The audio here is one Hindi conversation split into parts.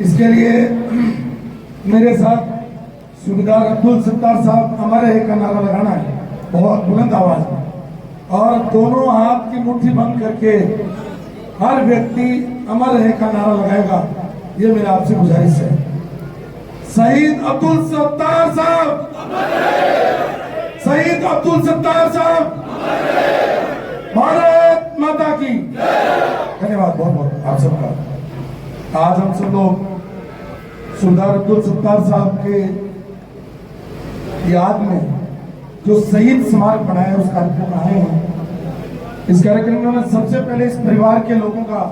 इसके लिए मेरे साथ सूबेदार अब्दुल सत्तार साहब अमर रहे का नारा लगाना है बहुत बुलंद आवाज में, और दोनों हाथ की मुट्ठी बंद करके हर व्यक्ति अमर रहे का नारा लगाएगा। ये मेरा आपसे गुजारिश है। शहीद अब्दुल सत्तार साहब, शहीद अब्दुल सत्तार साहब, भारत माता की धन्यवाद बहुत बहुत आप सबका। आज हम सब लोग सूबेदार अब्दुल सत्तार साहब के याद में जो शहीद स्मारक बनाया उस कार्यक्रम में आए हैं। इस कार्यक्रम में मैं सबसे पहले इस परिवार के लोगों का,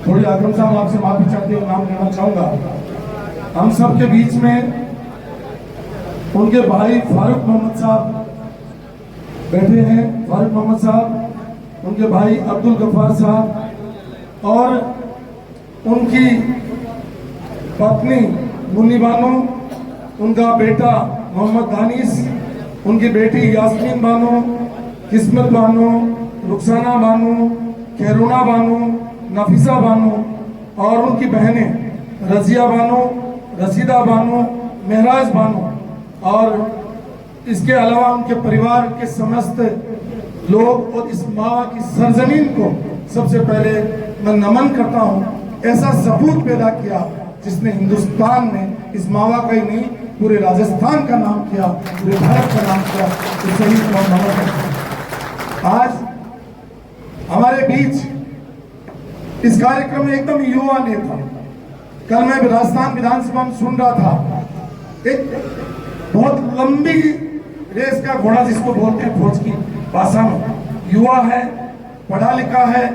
थोड़ी आगम साहब आपसे माफी चाहते हुए नाम लेना चाहूंगा। हम सब के बीच में उनके भाई फारूक मोहम्मद साहब बैठे हैं, फारूक मोहम्मद साहब, उनके भाई अब्दुल गफ्फार साहब और उनकी पत्नी मुन्नी बानो, उनका बेटा मोहम्मद दानिश, उनकी बेटी यास्मीन बानो, किस्मत बानो, रुखसाना बानो, खैरुना बानो, नफीसा बानो और उनकी बहनें रजिया बानो, रसीदा बानो, महराज बानो और इसके अलावा उनके परिवार के समस्त लोग और इस माँ की सरजमीन को सबसे पहले मैं नमन करता हूँ। ऐसा सपूत पैदा किया जिसने हिंदुस्तान में इस मावा का ही नहीं पूरे राजस्थान का नाम किया, पूरे भारत का नाम किया। तो शहीद आज हमारे बीच इस कार्यक्रम में एकदम युवा नेता, कल मैं राजस्थान विधानसभा में सुन रहा था, एक बहुत लंबी रेस का घोड़ा जिसको बोलते हैं फौज की भाषा में, युवा है, पढ़ा लिखा है,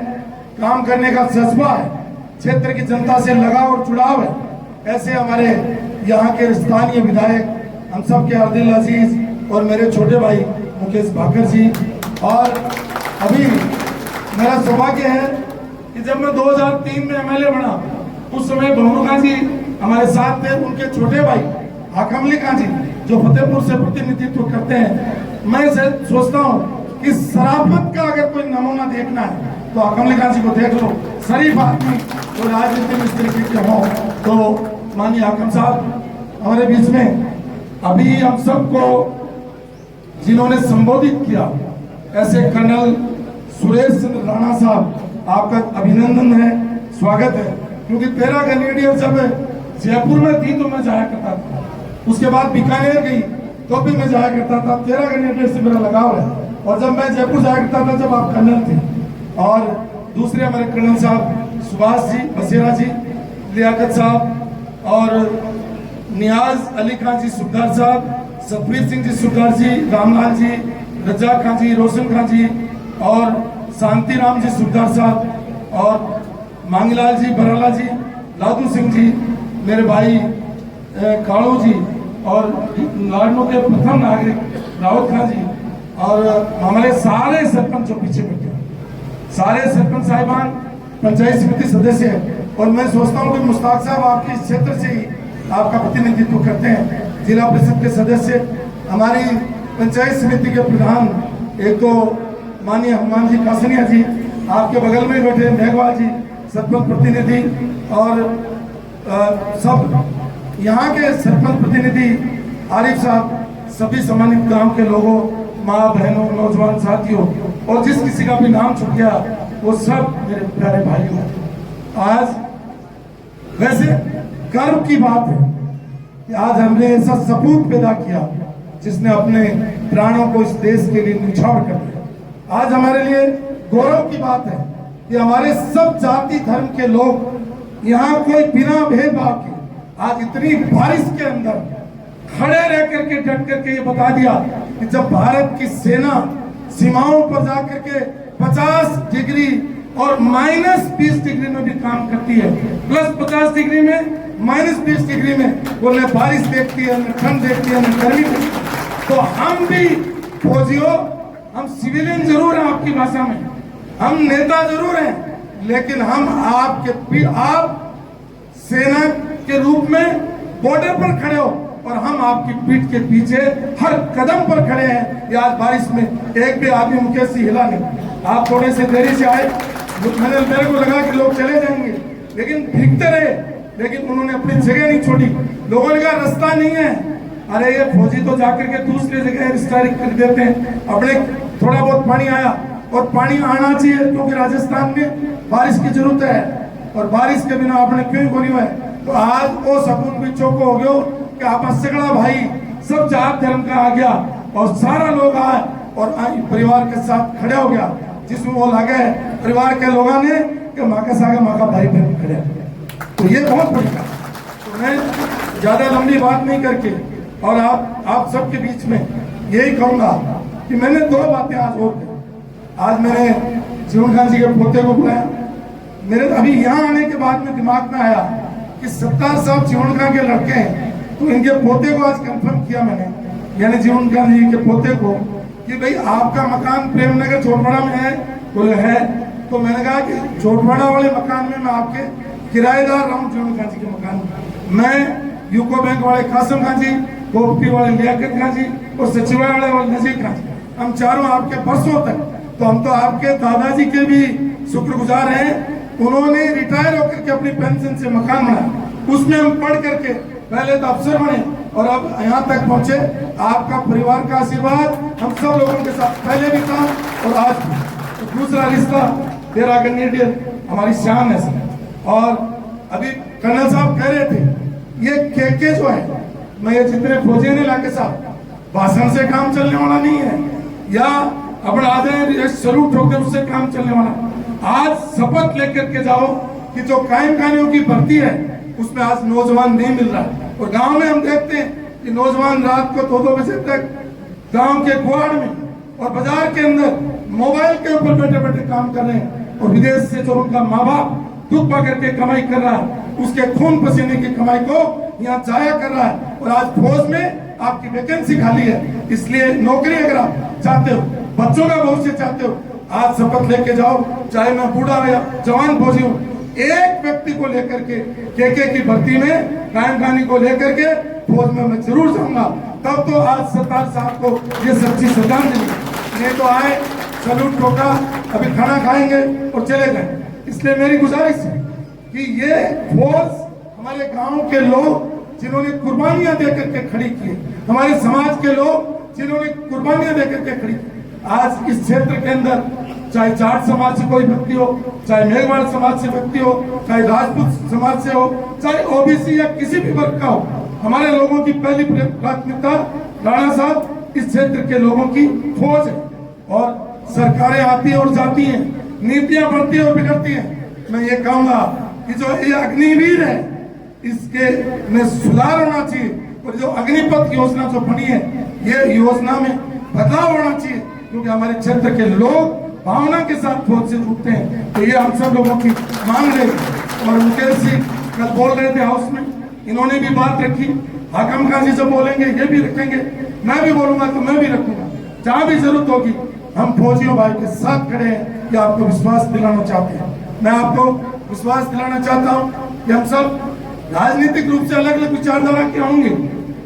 काम करने का जज्बा है, क्षेत्र की जनता से लगाव और जुड़ाव है। ऐसे हमारे यहाँ के स्थानीय विधायक हम सब के अब्दुल अजीज और मेरे छोटे भाई मुकेश भाकर जी। और अभी मेरा सौभाग्य है कि जब मैं 2003 में एमएलए बना उस समय भवनुका जी हमारे साथ थे, उनके छोटे भाई हाकमली खां जी जो फतेहपुर से प्रतिनिधित्व करते हैं। मैं सोचता हूँ कि शराफत का अगर कोई नमूना देखना है तो हाकमली खां जी को देख लो, शरीफ आदमी जो राजनीति में इस तरीके के हो। तो माननीय हाकम साहब हमारे बीच में अभी हम सबको जिन्होंने संबोधित किया, ऐसे कर्नल सुरेश चंद्र राणा साहब, आपका अभिनंदन है, स्वागत है। क्योंकि 13 ग्रेनेडियर जब जयपुर में थी तो मैं जाया करता था, उसके बाद बीकानेर गई तो भी मैं जाया करता था। 13 ग्रेनेडियर से मेरा लगाव है। और जब मैं जयपुर जाया करता था जब आप कर्नल थे, और दूसरे हमारे कर्नल साहब सुभाष जी, बसेरा जी, लियाकत साहब और नियाज अली खान जी सुबदार साहब, सतवीर सिंह जी सुबदार जी, रामलाल जी, रज्जाक खान जी, रोशन खान जी और शांति राम जी सुबदार साहब और मांगलाल जी, बराला जी, लादू सिंह जी, मेरे भाई कालू जी और लाडनों के प्रथम नागरिक रावत खान जी और हमारे सारे सरपंच जो पीछे बैठे, सारे सरपंच साहिबान, पंचायत समिति सदस्य हैं। और मैं सोचता हूँ कि मुश्ताक साहब आपके इस क्षेत्र से ही आपका प्रतिनिधित्व करते हैं, जिला परिषद के सदस्य, हमारी पंचायत समिति के प्रधान एक तो माननीय हनुमान जी कासनिया जी, आपके बगल में बैठे मेघवाल जी सरपंच प्रतिनिधि और सब यहाँ के सरपंच प्रतिनिधि आरिफ साहब, सभी सम्मानित गांव के लोगों, माँ बहनों, नौजवान साथियों और जिस किसी का भी नाम छूट गया वो सब मेरे प्यारे भाइयों। आज वैसे गर्व की बात है कि आज हमने ऐसा सपूत पैदा किया जिसने अपने प्राणों को इस देश के लिए न्यौछावर कर दिया। आज हमारे लिए गौरव की बात है कि हमारे सब जाति धर्म के लोग यहाँ कोई बिना भेदभाव के आज इतनी बारिश के अंदर खड़े रह करके डट करके ये बता दिया कि जब भारत की सेना सीमाओं पर जाकर के 50 डिग्री और -20 डिग्री में भी काम करती है, +50 डिग्री में, -20 डिग्री में, वो न बारिश देखती है, न ठंड देखती है, न गर्मी देखती है। तो हम भी फौजियों, हम सिविलियन जरूर हैं आपकी भाषा में, हम नेता जरूर हैं, लेकिन हम आप सेना के रूप में बॉर्डर पर खड़े हो और हम आपकी पीठ के पीछे हर कदम पर खड़े हैं। ये आज बारिश में एक भी आदमी मुकेश से हिला नहीं। आप थोड़े से देरी से आए, मेरे को लगा कि लोग चले जाएंगे, लेकिन भीगते रहे लेकिन उन्होंने अपनी जगह नहीं छोड़ी। लोगों ने कहा रास्ता नहीं है, अरे ये फौजी तो जाकर के दूसरी जगह रिस्टारिंग कर देते हैं। अपने थोड़ा बहुत पानी आया और पानी आना चाहिए क्योंकि राजस्थान में बारिश की जरूरत है और बारिश के बिना आपने क्यों कोनी हुआ है। तो आज वो सकून भी चौको हो गयो कि आप सगड़ा भाई सब जात धर्म का आ गया और सारा लोग आए और परिवार के साथ खड़े हो गया, जिसमें वो लगे परिवार के लोगों ने कि माँ के सागे माँ का भाई बहन खड़े। तो ये बहुत बड़ी बात। तो मैं ज्यादा लंबी बात नहीं करके और आप सबके बीच में यही कहूंगा कि मैंने दो बातें आज और की। आज मैंने जीवन खान जी के पोते को बुलाया। मेरे अभी यहाँ आने के बाद में दिमाग में आया कि सत्तार साहब जीवन खान के लड़के हैं, तो इनके पोते को आज कंफर्म किया मैंने, यानी जीवन खान जी के पोते को, कि भाई आपका मकान प्रेमनगर छोटवाड़ा में है, बोले है। तो मैंने कहा कि छोटवाड़ा वाले मकान में मैं आपके किराएदार रहूं, जीवन खान जी के मकान में। मैं यूको बैंक वाले कासिम खान जी, कोपटी वाले लियाकत खान जी और सचिवालय वाले नजीर खान जी, हम चारों आपके बरसों तक, तो हम तो आपके दादाजी के भी शुक्रगुजार हैं। उन्होंने रिटायर होकर के अपनी पेंशन से मकान बनाया, उसमें हम पढ़ करके पहले तो अफसर बने और अब यहाँ तक पहुंचे। आपका परिवार का आशीर्वाद हम सब लोगों के साथ पहले भी था और आज भी। तो दूसरा रिश्ता तेरा कैंडिडेट हमारी शान है सर। और अभी कर्नल साहब कह रहे थे ये के जो है, मैं ये जितने फौजी ने लाके साहब भाषण से काम चलने वाला नहीं है, या अपना आधे सरूट ठोकते उससे काम चलने वाला। आज शपथ लेकर के जाओ कि जो कायम खानियों की भर्ती है उसमें आज नौजवान नहीं मिल रहा है। और गांव में हम देखते हैं कि नौजवान रात को 2-2 बजे तक गांव के गुआड़ में और बाजार के अंदर मोबाइल के ऊपर बैठे बैठे काम कर रहे हैं, और विदेश से जो उनका माँ बाप दुख पा करके कमाई कर रहा है, उसके खून पसीने की कमाई को यहाँ जाया कर रहा है। और आज फौज में आपकी वैकेंसी खाली है, इसलिए नौकरी अगर आप चाहते हो, बच्चों का भविष्य चाहते हो, आज शपथ लेके जाओ। चाहे मैं बूढ़ा या जवान फौजी हूँ, एक व्यक्ति को लेकर के की भर्ती में कायम खानी को लेकर के फौज में मैं जरूर जाऊंगा। तब तो आज सत्तार साहब को ये सच्ची श्रद्धांजलि। नहीं तो आए सैल्यूट ठोका, अभी खाना खाएंगे और चले गए। इसलिए मेरी गुजारिश है कि ये फौज हमारे गांव के लोग जिन्होंने कुर्बानियां देकर के खड़ी की, हमारे समाज के लोग जिन्होंने कुर्बानियां देकर के खड़ी की, आज इस क्षेत्र के अंदर चाहे जाट समाज से कोई व्यक्ति हो, चाहे मेघवाल समाज से व्यक्ति हो, चाहे राजपूत समाज से हो, चाहे ओबीसी या किसी भी वर्ग का हो, हमारे लोगों की पहली प्राथमिकता राणा साहब इस क्षेत्र के लोगों की फौज है। और सरकारें आती और जाती हैं, नीतियां बढ़ती और बिगड़ती हैं। मैं ये कहूंगा कि जो ये अग्निवीर है इसके में सुधार होना चाहिए, और जो अग्निपथ योजना जो बनी है ये योजना में बदलाव होना चाहिए, क्योंकि हमारे क्षेत्र के लोग भावना के साथ फौज से जुड़ते हैं। तो ये हम सब लोगों की मांग रहे। और मुकेश जी कल बोल रहे थे हाउस में, इन्होंने भी बात रखी, हाकम खान जी जब बोलेंगे ये भी रखेंगे, मैं भी बोलूंगा तो मैं भी रखूंगा। जहां भी जरूरत होगी हम फौजियों भाई के साथ खड़े हैं कि आपको विश्वास दिलाना चाहते हैं। मैं आपको विश्वास दिलाना चाहता हूँ कि हम सब राजनीतिक रूप से अलग अलग विचारधारा के होंगे,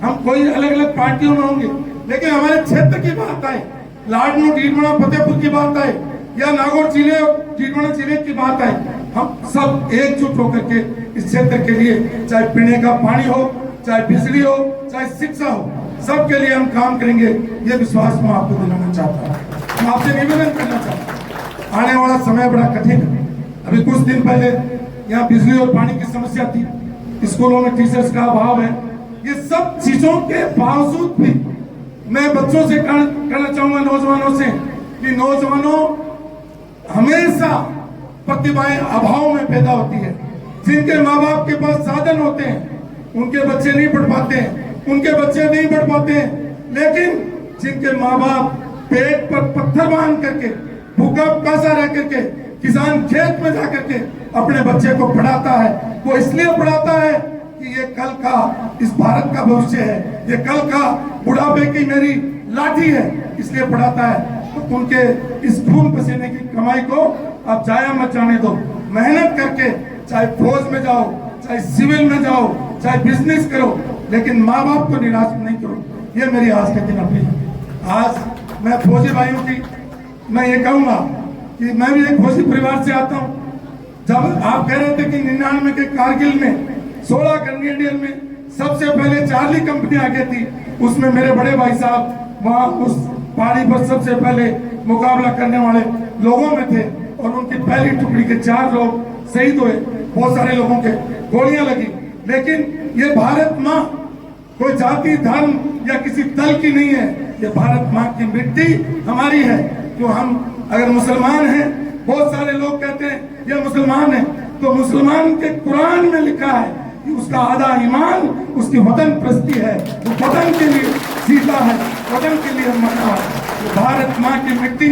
हम कोई अलग अलग पार्टियों में होंगे, लेकिन हमारे क्षेत्र की बात आए, लाडनू डीडमना फतेहपुर की बात आए या नागौर जिले और डीडमना जिले की बात आए, हम सब एकजुट होकर के इस क्षेत्र के लिए, चाहे पीने का पानी हो, चाहे बिजली हो, चाहे शिक्षा हो, सबके लिए हम काम करेंगे। ये विश्वास मैं आपको दिलाना चाहता हूँ। मैं आपसे निवेदन करना चाहता हूँ, आने वाला समय बड़ा कठिन है। अभी कुछ दिन पहले यहाँ बिजली और पानी की समस्या थी, स्कूलों में टीचर्स का अभाव है। ये सब चीजों के बावजूद भी मैं बच्चों से कहना चाहूंगा, नौजवानों से, कि नौजवानों हमेशा प्रतिभाएं अभाव में पैदा होती है। जिनके माँ बाप के पास साधन होते हैं उनके बच्चे नहीं पढ़ पाते हैं, उनके बच्चे नहीं पढ़ पाते हैं, लेकिन जिनके माँ बाप पेट पर पत्थर बांध करके, भूखा प्यासा रह करके, किसान खेत में जाकर के अपने बच्चे को पढ़ाता है, वो इसलिए पढ़ाता है कि ये कल का इस भारत का भविष्य है, ये कल का बुढ़ापे की मेरी लाठी है, इसलिए पढ़ाता है। तो उनके इस खून पसीने की कमाई को आप जाया मत जाने दो। मेहनत करके चाहे फौज में जाओ, चाहे सिविल में जाओ, चाहे बिजनेस करो, लेकिन माँ बाप को निराश नहीं करो। ये मेरी आज के दिन अपील है। आज मैं फौजी भाइयों की मैं ये कहूंगा कि मैं भी एक फौजी परिवार से आता हूँ। जब आप कह रहे थे कि 99 के कारगिल में 16 कैनेडियन में सबसे पहले चार्ली कंपनी आगे थी, उसमें मेरे बड़े भाई साहब वहां उस पहाड़ी पर सबसे पहले मुकाबला करने वाले लोगों में थे और उनकी पहली टुकड़ी के 4 लोग शहीद हुए, बहुत सारे लोगों के गोलियां लगी। लेकिन ये भारत माँ कोई जाति धर्म या किसी दल की नहीं है, ये भारत माँ की मिट्टी हमारी है। जो हम अगर मुसलमान हैं, बहुत सारे लोग कहते हैं ये मुसलमान है, तो मुसलमान के कुरान में लिखा है कि उसका आधा ईमान उसकी वतन प्रस्ती है, वो वतन के लिए जीता है, वतन के लिए मरता है। भारत माँ की मिट्टी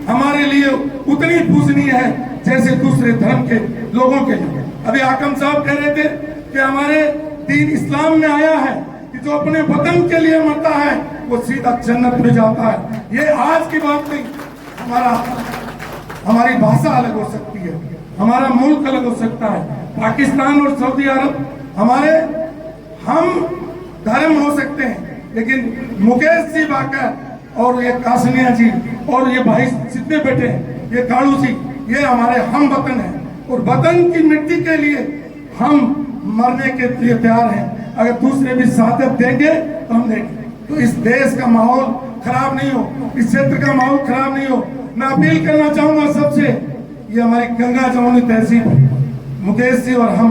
हमारे लिए उतनी पूजनीय है जैसे दूसरे धर्म के लोगों के लिए। अभी हाकिम साहब कह रहे थे कि हमारे दीन इस्लाम में आया है कि जो अपने वतन के लिए मरता है वो सीधा जन्नत में जाता है। ये आज की बात नहीं, हमारी भाषा अलग हो सकती है, हमारा मुल्क अलग हो सकता है। पाकिस्तान और सऊदी अरब हमारे हम धर्म हो सकते हैं, लेकिन मुकेश जी बाकर और ये कासनिया जी और ये भाई जितने बैठे हैं, ये कालू जी, ये हमारे हम वतन हैं और वतन की मिट्टी के लिए हम मरने के लिए तैयार हैं। अगर दूसरे भी साथ देंगे तो हम देंगे। तो इस देश का माहौल खराब नहीं हो, इस क्षेत्र का माहौल खराब नहीं हो। मैं अपील करना चाहूंगा सबसे, ये हमारी गंगा जमुनी तहसील मुकेश जी और हम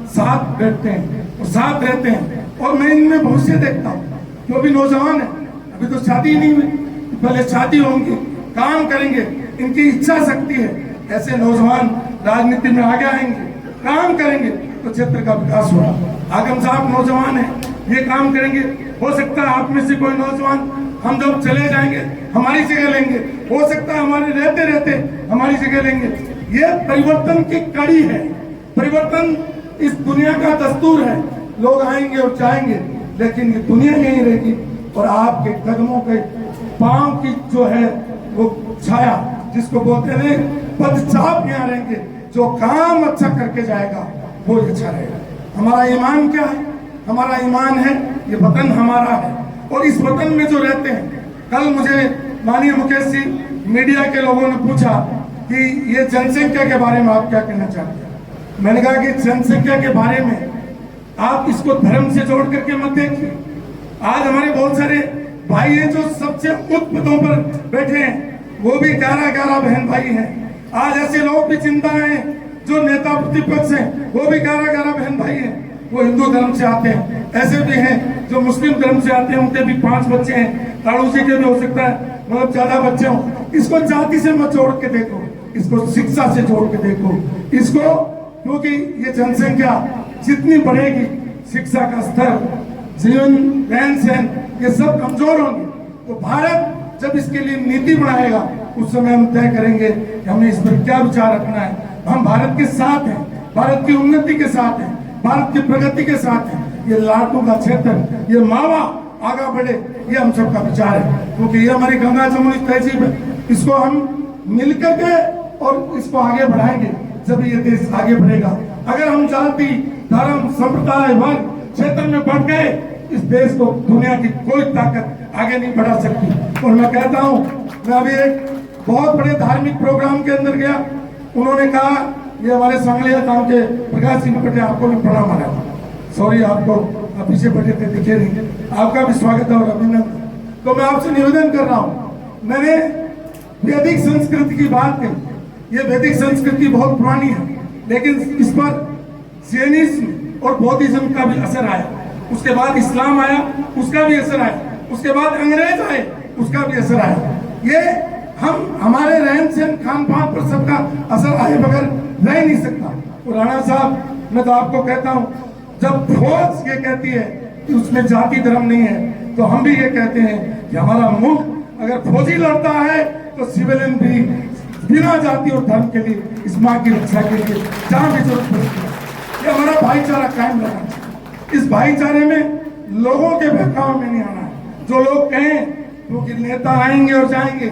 साथ बैठते हैं और साथ रहते हैं और मैं इनमें भविष्य देखता हूँ। जो भी नौजवान है, अभी तो शादी नहीं हुई, पहले शादी होंगी, काम करेंगे, इनकी इच्छा शक्ति है, ऐसे नौजवान राजनीति में आगे आएंगे, काम करेंगे तो क्षेत्र का विकास होगा। हाकिम साहब नौजवान है, ये काम करेंगे, हो सकता है आप में से कोई नौजवान हम जब चले जाएंगे हमारी जगह लेंगे, हो सकता है हमारे रहते रहते हमारी जगह लेंगे। ये परिवर्तन की कड़ी है, परिवर्तन इस दुनिया का दस्तूर है। लोग आएंगे और जाएंगे, लेकिन ये दुनिया यही रहेगी और आपके कदमों के पांव की जो है वो छाया, जिसको बोलते हैं पदचाप यहाँ रहेंगे। जो काम अच्छा करके जाएगा वो अच्छा रहेगा। हमारा ईमान क्या है? हमारा ईमान है ये वतन हमारा है और इस वतन में जो रहते हैं। कल मुझे माननीय मुकेश जी मीडिया के लोगों ने पूछा कि ये जनसंख्या के बारे में आप क्या कहना चाहते हैं। मैंने कहा कि जनसंख्या के बारे में आप इसको धर्म से जोड़ करके मत देखिए। आज हमारे बहुत सारे भाई हैं जो सबसे उच्च पदों पर बैठे हैं, वो भी 11 बहन भाई हैं। आज ऐसे लोग भी जिंदा हैं जो नेता प्रतिपक्ष हैं, वो भी 11 बहन भाई हैं, वो हिंदू धर्म से आते हैं। ऐसे भी हैं जो मुस्लिम धर्म से आते हैं, उनके भी 5 बच्चे हैं, कालू जी के भी हो सकता है मतलब ज्यादा बच्चे हों। इसको जाति से मत जोड़ के देखो, इसको शिक्षा से जोड़ के देखो इसको, क्योंकि ये जनसंख्या जितनी बढ़ेगी शिक्षा का स्तर, जीवन रहन सहन ये सब कमजोर होंगे। तो भारत जब इसके लिए नीति बनाएगा उस समय हम तय करेंगे कि हमें इस पर क्या विचार रखना है। हम भारत के साथ हैं, भारत की उन्नति के साथ हैं, भारत की प्रगति के साथ हैं। ये लाटू का क्षेत्र, ये मावा आगे बढ़े, ये हम सबका विचार है, क्योंकि ये हमारी गंगा जमुनी तहजीब है। इसको हम मिलकर के और इसको आगे बढ़ाएंगे जब ये देश आगे बढ़ेगा। अगर हम जाति धर्म संप्रदाय वर्ग क्षेत्र में बढ़ गए, इस देश को दुनिया की कोई ताकत आगे नहीं बढ़ा सकती। और मैं कहता हूँ, मैं अभी एक बहुत बड़े धार्मिक प्रोग्राम के अंदर गया, उन्होंने कहा ये हमारे सांगलिया गांव के प्रकाश सिंह पटेल आपको भी प्रणाम आ रहा। सॉरी आपको आप पीछे बैठे थे दिखे नहीं, आपका भी स्वागत है और अभिनंदन। तो मैं आपसे निवेदन कर रहा हूँ, मैंने वैदिक संस्कृति की बात कही। ये वैदिक संस्कृति बहुत पुरानी है, लेकिन इस पर जैनिज्म और बौद्धिज्म का भी असर आया। उसके बाद इस्लाम आया, उसका भी असर आया। उसके बाद अंग्रेज आए, उसका भी असर आया। ये हमारे रहन सहन खान पान पर सबका असर आए बगैर रह नहीं सकता। और राणा साहब, मैं तो आपको कहता हूँ, जब फौज ये कहती है कि उसमें जाति धर्म नहीं है, तो हम भी ये कहते हैं कि हमारा मुल्क अगर फौजी लड़ता है तो सिविलियन भी बिना जाति और धर्म के लिए इस माँ की रक्षा के लिए जान की जरूरत पड़ती है। ये हमारा भाईचारा कायम रहना चाहिए। इस भाईचारे में लोगों के बहकाव में नहीं आना है। जो लोग कहें क्योंकि नेता आएंगे और जाएंगे,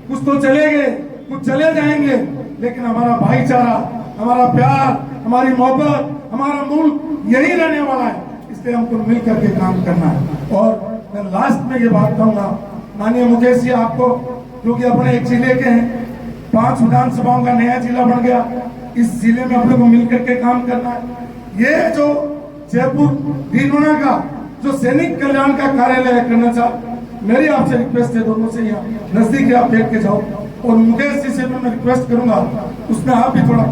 कुछ तो चले गए, कुछ चले जाएंगे, लेकिन हमारा भाईचारा, हमारा प्यार, हमारी मोहब्बत, हमारा मुल्क यही रहने वाला है। इसलिए हमको मिल करके काम करना है। और मैं लास्ट में ये बात कहूँगा, माननीय मुकेश जी आपको, क्योंकि अपने एक जिले के हैं, 5 विधानसभाओं का नया जिला बन गया, इस जिले में हम लोग को मिल करके काम करना है। ये जो जयपुर भीलवाड़ा का जो सैनिक कल्याण का कार्यालय है कर्नल साहब, मेरी आपसे रिक्वेस्ट है, दोनों से यहाँ नजदीक आप देख के जाओ। और मुकेश जी से मैं रिक्वेस्ट करूंगा उसमें आप भी थोड़ा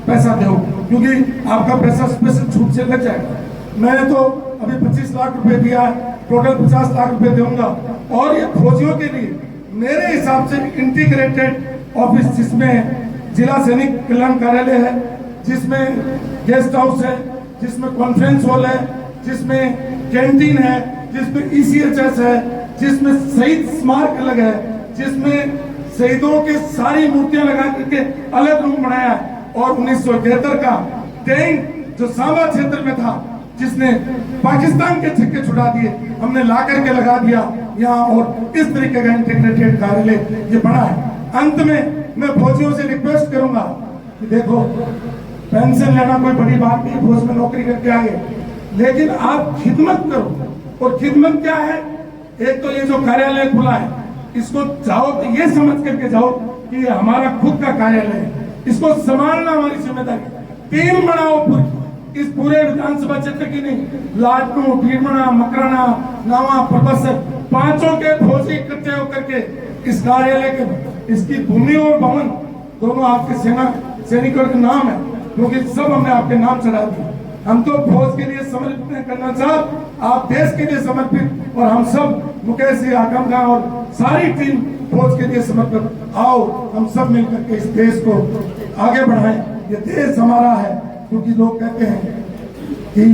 पैसा दो, क्योंकि आपका पैसा स्पेशल छूट से लग जाएगा। मैंने तो अभी 25 लाख रुपए दिया है, टोटल 50 लाख रुपए दूंगा। और ये फौजियों के लिए मेरे हिसाब से इंटीग्रेटेड ऑफिस, जिसमें जिला सैनिक कल्याण कार्यालय है, जिसमें गेस्ट हाउस है, जिसमें कॉन्फ्रेंस हॉल है, जिसमें कैंटीन है, जिसमें ECHS है, जिसमें शहीद स्मारक अलग है, जिसमें शहीदों के सारी मूर्तियां लगा करके अलग रूम बनाया है। और 1973 का टैंक जो सांबा क्षेत्र में था, जिसने पाकिस्तान के छक्के छुड़ा दिए, हमने ला करके लगा दिया यहाँ। और इस तरीके का इंटीग्रेटेड कार्यालय ये बना है। अंत में मैं फौजियों से रिक्वेस्ट करूंगा कि देखो, पेंशन लेना कोई बड़ी बात नहीं, फौज में नौकरी करके आए, लेकिन आप खिदमत करो। और खिदमत क्या है? एक तो ये जो कार्यालय खुला है, इसको जाओ तो ये समझ करके जाओ कि ये हमारा खुद का कार्यालय है, इसको संभालना हमारी जिम्मेदारी। टीम बनाओ पूरी, इस पूरे विधानसभा क्षेत्र की नहीं, लाटू, भीलवाड़ा, मकराना, नावा, प्रबसर, पांचों के फौजी इकट्ठे होकर के इस कार्यालय के, इसकी भूमि और भवन दोनों आपके सेना सैनिकों के नाम है, क्योंकि सब हमने आपके नाम चढ़ा दिए। हम तो फौज के लिए समर्पित हैं कर्नल साहब, आप देश के लिए समर्पित, और हम सब मुकेश जी, आकम खान और सारी टीम फौज के लिए समर्पित। आओ हम सब मिलकर के इस देश को आगे बढ़ाएं। ये देश हमारा है, क्योंकि लोग कहते हैं कि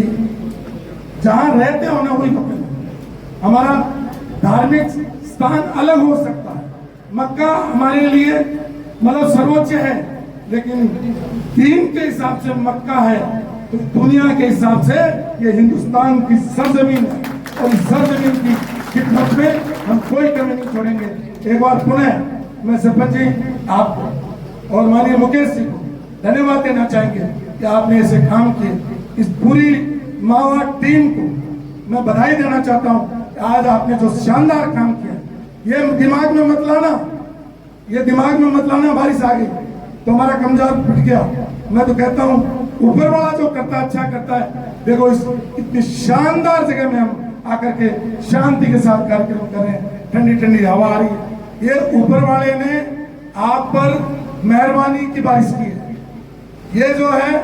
जहां रहते हो ना वही पकड़। हमारा धार्मिक स्थान अलग हो सकता है, मक्का हमारे लिए मतलब सर्वोच्च है, लेकिन दीन के हिसाब से मक्का है, तो दुनिया के हिसाब से ये हिंदुस्तान की सरजमीन है। और इस सरजमीन की खिदमत में हम कोई कमी नहीं छोड़ेंगे। एक बार पुनः मैं सरपंच जी आपको और माननीय मुकेश जी को धन्यवाद देना चाहेंगे कि आपने ऐसे काम किए। इस पूरी मावा टीम को मैं बधाई देना चाहता हूँ। आज आपने जो शानदार काम किया, ये दिमाग में मत लाना, ये दिमाग में मत लाना बारिश आ गई तो हमारा कमजोर फट गया। मैं तो कहता हूँ ऊपर वाला जो करता है अच्छा करता है। देखो इस इतनी शानदार जगह में हम आकर के शांति के साथ कार्यक्रम कर रहे हैं, ठंडी ठंडी हवा आ रही है। ये ऊपर वाले ने आप पर मेहरबानी की बारिश की है। ये जो है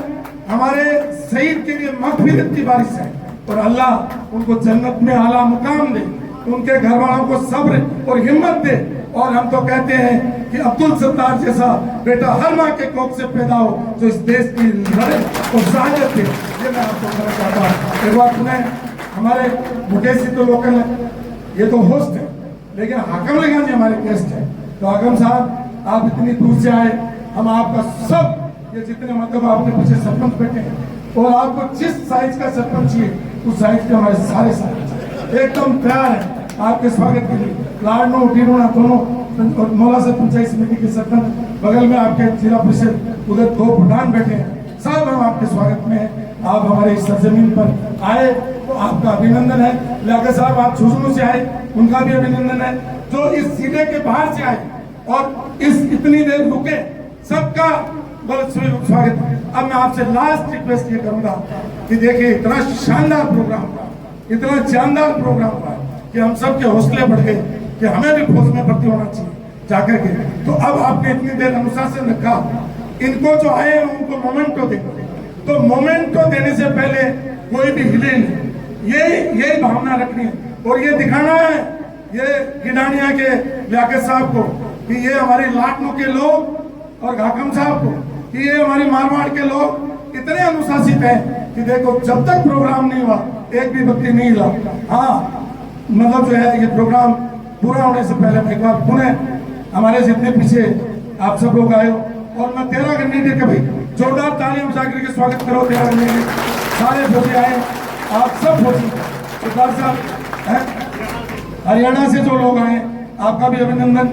हमारे शहीद के लिए मगफिरत की बारिश है, और अल्लाह उनको जन्नत में आला मुकाम दे, उनके घर वालों को सब्र और हिम्मत दे। और हम तो कहते हैं कि अब्दुल सत्तार जैसा बेटा हर माँ के कोख से पैदा हो, जो इस देश की लड़े और शहादत दे। ये मैं आपको कहना चाहता हूँ। एक बार सुने, हमारे मुकेश जी तो लोकल है, ये तो होस्ट है, लेकिन हाकम लेगा जी हमारे गेस्ट है। तो हाकम साहब, आप इतनी दूर से आए, हम आपका सब ये जितने मतलब आपके पीछे सरपंच बैठे हैं, और आपको जिस साइज का सरपंच चाहिए उस साइज के हमारे सारे सरपंच एकदम तैयार है आपके स्वागत के लिए। लाडनू, भीलवाड़ा दोनों, और मौला से पंचायत समिति के सरपंच बगल में आपके जिला परिषद, उधर 2 प्रधान बैठे हैं, सब हम आपके स्वागत में हैं। आप हमारे इस सरजमीन पर आए तो आपका अभिनंदन है। लियाकत साहब आप झुंझुनू से आए, उनका भी अभिनंदन है। जो इस जिले के बाहर से आए और इस इतनी देर रुके, सबका बहुत स्वागत है। अब मैं आपसे लास्ट रिक्वेस्ट ये करूंगा कि देखिए इतना शानदार प्रोग्राम हुआ, इतना शानदार प्रोग्राम हुआ कि हम सबके हौसले बढ़ गए कि हमें भी फौज में भर्ती होना चाहिए जाकर के। तो अब आपने इतनी देर अनुशासन रखा, इनको जो आए हैं उनको मोमेंटो देंगे, तो मोमेंटो देने से पहले कोई भी हिले नहीं, ये भावना रखनी है और ये दिखाना है ये गिडानिया के लियाकत साहब को कि ये हमारे लाटनू के लोग और हाकम साहब को कि ये हमारी मारवाड़ के लोग इतने अनुशासित हैं कि देखो जब तक प्रोग्राम नहीं हुआ एक भी व्यक्ति नहीं हिला। हाँ, मतलब जो है ये प्रोग्राम पूरा होने से पहले मैं एक बार पुनः हमारे जितने पीछे आप सब लोग आए हो, और मैं 13 घंटे के भाई जोरदार तालियां बजा करके स्वागत करो। 13 घंटे सारे फौजी आए, आप सब फौजी सरदार साहब हरियाणा से जो लोग आए आपका भी अभिनंदन,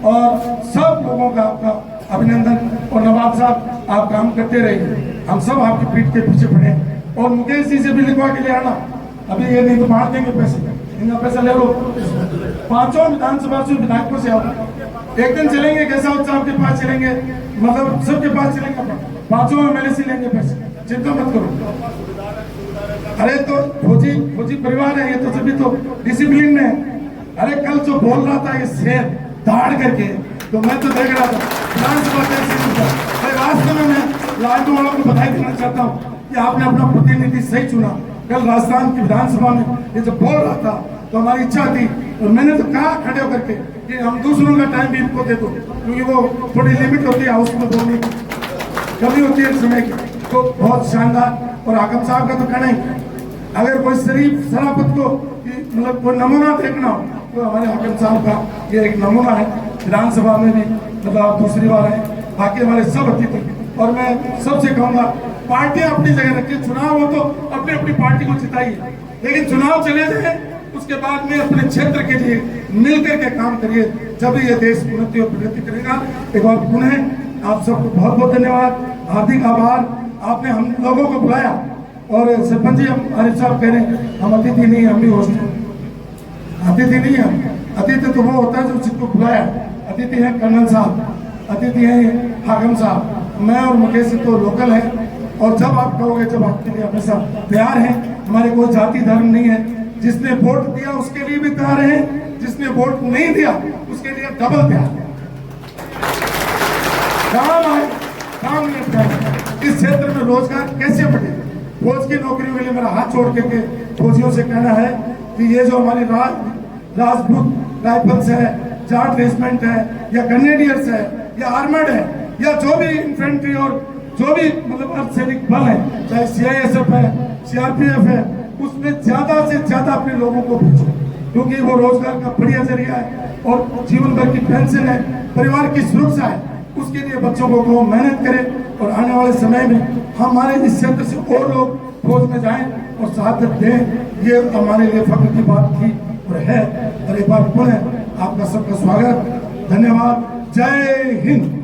और सब लोगों का आपका अभिनंदन। और नवाब साहब आप काम करते रहिए, हम सब आपकी पीठ के पीछे पड़े। और मुकेश जी से भी लिखवा के ले आना, अभी ये नहीं तो बांट देंगे पैसे, इनका पैसा ले लो। 5 विधानसभा से विधायकों से आओ, एक दिन चलेंगे कैसा उत्साह के पास चलेंगे, मतलब सबके पास चलेंगे, 5 MLA से लेंगे पैसे, चिंता मत करो। अरे तो फौजी परिवार है ये, तो सभी तो डिसिप्लिन में है। अरे कल जो बोल रहा था ये शेर दाड़ करके, तो मैं तो देख रहा था विधानसभा भाई। वास्तव में मैं लालू वालों को बधाई देना चाहता हूँ कि आपने अपना प्रतिनिधि सही चुना। कल राजस्थान की विधानसभा में ये जो बोल रहा था तो हमारी इच्छा थी, और मैंने तो कहा खड़े होकर के कि हम दूसरों का टाइम भी इनको दे दो, क्योंकि वो थोड़ी लिमिट होती है हाउस में बोलने की, कमी होती है समय की। तो बहुत शानदार। और हाकिम साहब का तो कहना ही, अगर कोई शरीफ शराफत को मतलब कोई नमूना देखना हो तो हमारे हाकिम साहब का ये एक नमूना है। विधानसभा में भी मतलब आप दूसरी बार है, बाकी हमारे सब अतिथि। और मैं सबसे कहूंगा पार्टियां अपनी जगह रखिए, चुनाव हो तो अपनी अपनी पार्टी को जिताइए, लेकिन चुनाव चले जाए उसके बाद में अपने क्षेत्र के लिए मिलकर के काम करिए, जब ये देश उन्नति और प्रगति करेगा। एक बार पुनः आप सबको बहुत बहुत धन्यवाद, हार्दिक आभार। आपने हम लोगों को बुलाया, और सरपंच जी हम आरिफ साहब कह रहे हैं हम अतिथि नहीं, हम भी होस्ट हैं। अतिथि नहीं है, अतिथि तो वो होता है जो जिसको बुलाया। अतिथि है कर्नल साहब, अतिथि है हाकिम साहब, मैं और मुकेश तो लोकल है। और जब आप कहोगे, जब आपके लिए हमेशा तैयार हैं। हमारे कोई जाति धर्म नहीं है, जिसने वोट दिया उसके लिए भी तैयार है, जिसने वोट नहीं दिया उसके लिए डबल तैयार है। काम आए काम नहीं। इस क्षेत्र में रोजगार कैसे बढ़े, फौज की नौकरियों के लिए मेरा हाथ छोड़ के फौजियों से कहना है कि ये जो हमारी राजपूत राइफल्स है, जाट रेजिमेंट है, या ग्रेनेडियर्स है, या आर्मर्ड है, या जो भी इन्फेंट्री और जो भी मतलब अर्धसैनिक बल है, चाहे CISF है, CRPF है, उसमें ज्यादा से ज्यादा अपने लोगों को भेजो, क्योंकि वो रोजगार का बढ़िया जरिया है और जीवन भर की पेंशन है, परिवार की सुरक्षा है। उसके लिए बच्चों को मेहनत करें, और आने वाले समय में हमारे इस क्षेत्र से और लोग फौज में जाएं और शहादत दें। ये हमारे लिए फख्र की बात थी और है। और एक बार पुनः आपका सबका स्वागत, धन्यवाद, जय हिंद।